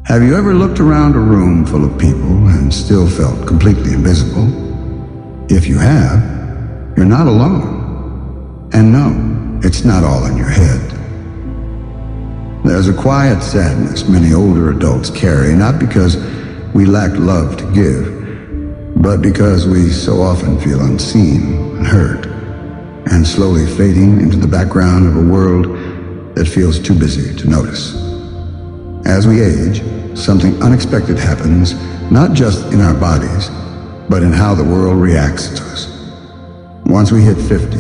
Have you ever looked around a room full of people and still felt completely invisible? If you have, you're not alone. And no, it's not all in your head. There's a quiet sadness many older adults carry, not because we lack love to give, but because we so often feel unseen and hurt, and slowly fading into the background of a world that feels too busy to notice. As we age, something unexpected happens, not just in our bodies, but in how the world reacts to us. Once we hit 50,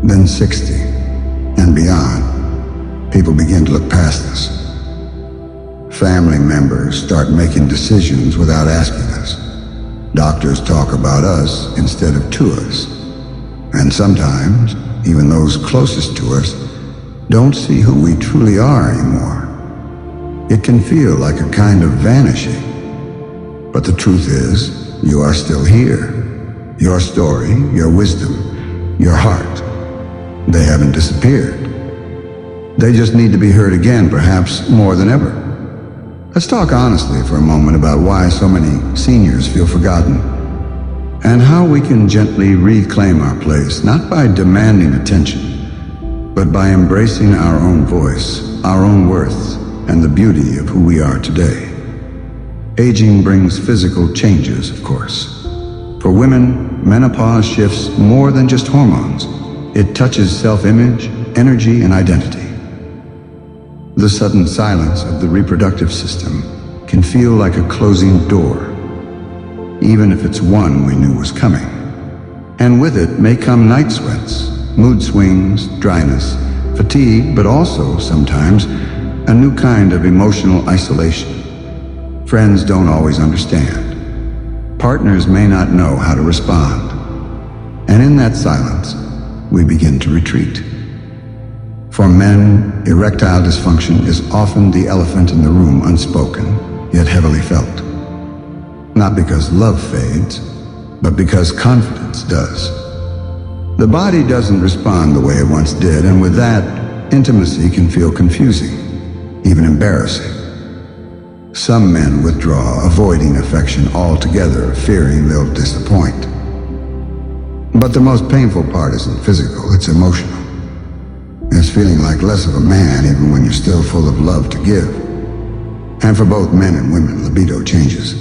then 60, and beyond, people begin to look past us. Family members start making decisions without asking us. Doctors talk about us instead of to us. And sometimes, even those closest to us don't see who we truly are anymore. It can feel like a kind of vanishing. But the truth is, you are still here. Your story, your wisdom, your heart, they haven't disappeared. They just need to be heard again, perhaps more than ever. Let's talk honestly for a moment about why so many seniors feel forgotten, and how we can gently reclaim our place, not by demanding attention, but by embracing our own voice, our own worth, and the beauty of who we are today. Aging brings physical changes, of course. For women, menopause shifts more than just hormones. It touches self-image, energy, and identity. The sudden silence of the reproductive system can feel like a closing door, even if it's one we knew was coming. And with it may come night sweats, mood swings, dryness, fatigue, but also, sometimes, a new kind of emotional isolation. Friends don't always understand. Partners may not know how to respond. And in that silence, we begin to retreat. For men, erectile dysfunction is often the elephant in the room, unspoken, yet heavily felt. Not because love fades, but because confidence does. The body doesn't respond the way it once did, and with that, intimacy can feel confusing, even embarrassing. Some men withdraw, avoiding affection altogether, fearing they'll disappoint. But the most painful part isn't physical, it's emotional. It's feeling like less of a man even when you're still full of love to give. And for both men and women, libido changes.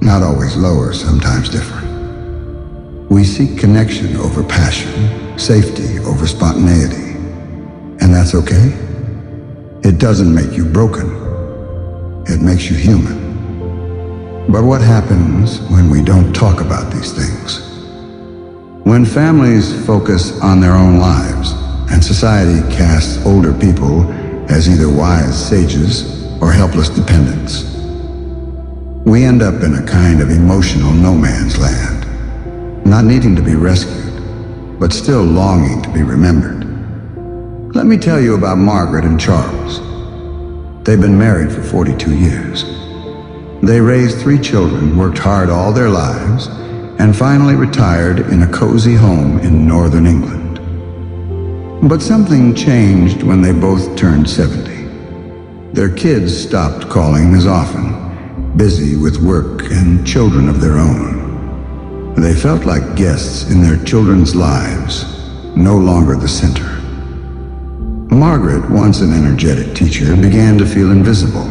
Not always lower, sometimes different. We seek connection over passion, safety over spontaneity. And that's okay. It doesn't make you broken. It makes you human. But what happens when we don't talk about these things? When families focus on their own lives, and society casts older people as either wise sages or helpless dependents, we end up in a kind of emotional no man's land, not needing to be rescued, but still longing to be remembered. Let me tell you about Margaret and Charles. They've been married for 42 years. They raised 3 children, worked hard all their lives, and finally retired in a cozy home in northern England. But something changed when they both turned 70. Their kids stopped calling as often, busy with work and children of their own. They felt like guests in their children's lives, no longer the center. Margaret, once an energetic teacher, began to feel invisible.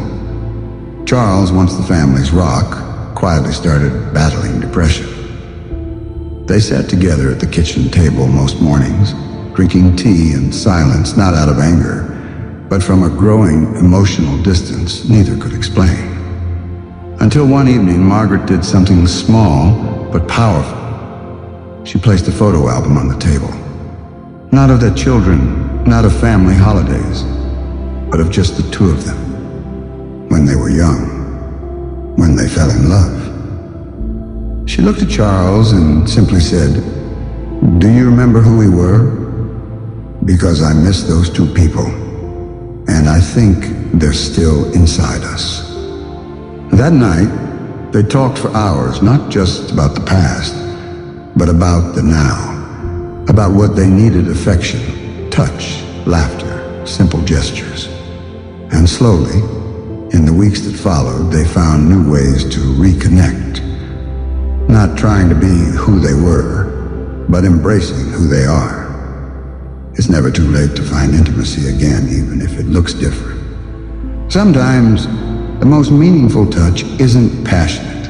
Charles, once the family's rock, quietly started battling depression. They sat together at the kitchen table most mornings, drinking tea in silence, not out of anger, but from a growing emotional distance neither could explain. Until one evening, Margaret did something small but powerful. She placed a photo album on the table. Not of their children, not of family holidays, but of just the 2 of them. When they were young, when they fell in love. She looked at Charles and simply said, "Do you remember who we were? Because I miss those 2 people, and I think they're still inside us." That night, they talked for hours, not just about the past, but about the now, about what they needed: affection, touch, laughter, simple gestures. And slowly, In the weeks that followed, they found new ways to reconnect, not trying to be who they were, but embracing who they are. It's never too late to find intimacy again, even if it looks different. Sometimes, the most meaningful touch isn't passionate.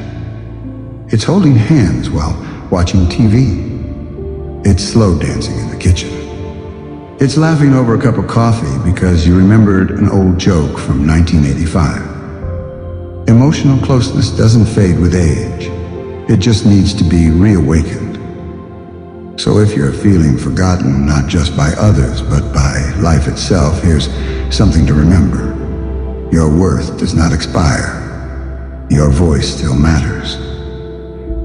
It's holding hands while watching TV. It's slow dancing in the kitchen. It's laughing over a cup of coffee because you remembered an old joke from 1985. Emotional closeness doesn't fade with age. It just needs to be reawakened. So if you're feeling forgotten, not just by others, but by life itself, here's something to remember. Your worth does not expire. Your voice still matters.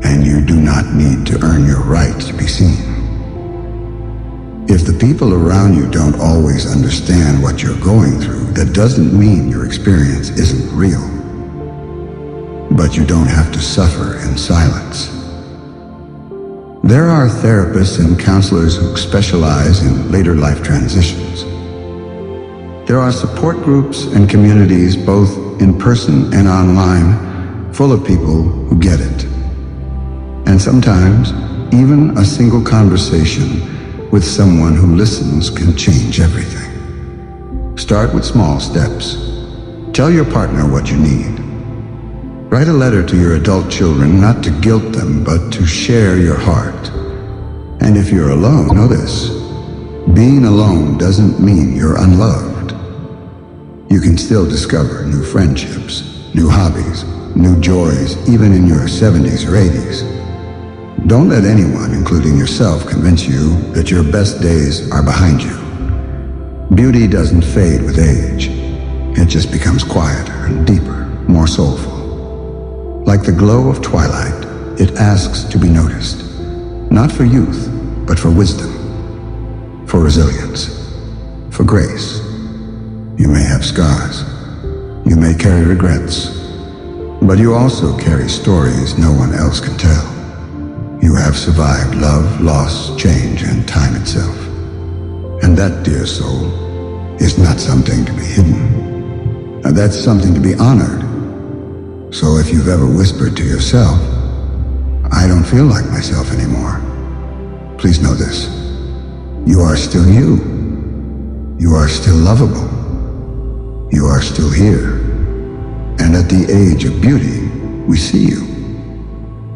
And you do not need to earn your right to be seen. If the people around you don't always understand what you're going through, that doesn't mean your experience isn't real. But you don't have to suffer in silence. There are therapists and counselors who specialize in later life transitions. There are support groups and communities, both in person and online, full of people who get it. And sometimes, even a single conversation with someone who listens can change everything. Start with small steps. Tell your partner what you need. Write a letter to your adult children, not to guilt them, but to share your heart. And if you're alone, know this: being alone doesn't mean you're unloved. You can still discover new friendships, new hobbies, new joys, even in your 70s or 80s. Don't let anyone, including yourself, convince you that your best days are behind you. Beauty doesn't fade with age. It just becomes quieter and deeper, more soulful. Like the glow of twilight, it asks to be noticed, not for youth, but for wisdom, for resilience, for grace. You may have scars, you may carry regrets, but you also carry stories no one else can tell. You have survived love, loss, change, and time itself. And that, dear soul, is not something to be hidden. That's something to be honored. So if you've ever whispered to yourself, "I don't feel like myself anymore," please know this: you are still you. You are still lovable. You are still here. And at the age of beauty, we see you.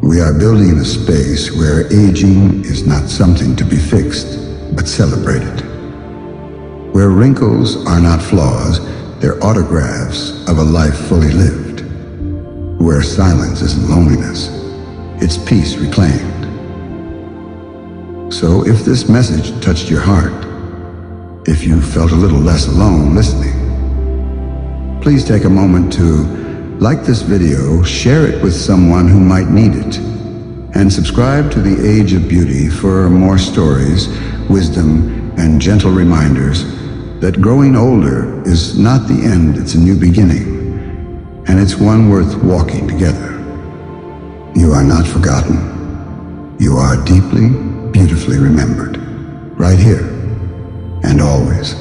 We are building a space where aging is not something to be fixed, but celebrated. Where wrinkles are not flaws, they're autographs of a life fully lived. Where silence isn't loneliness, it's peace reclaimed. So if this message touched your heart, if you felt a little less alone listening, please take a moment to like this video, share it with someone who might need it, and subscribe to The Age of Beauty for more stories, wisdom, and gentle reminders that growing older is not the end, it's a new beginning. And it's one worth walking together. You are not forgotten. You are deeply, beautifully remembered. Right here, and always.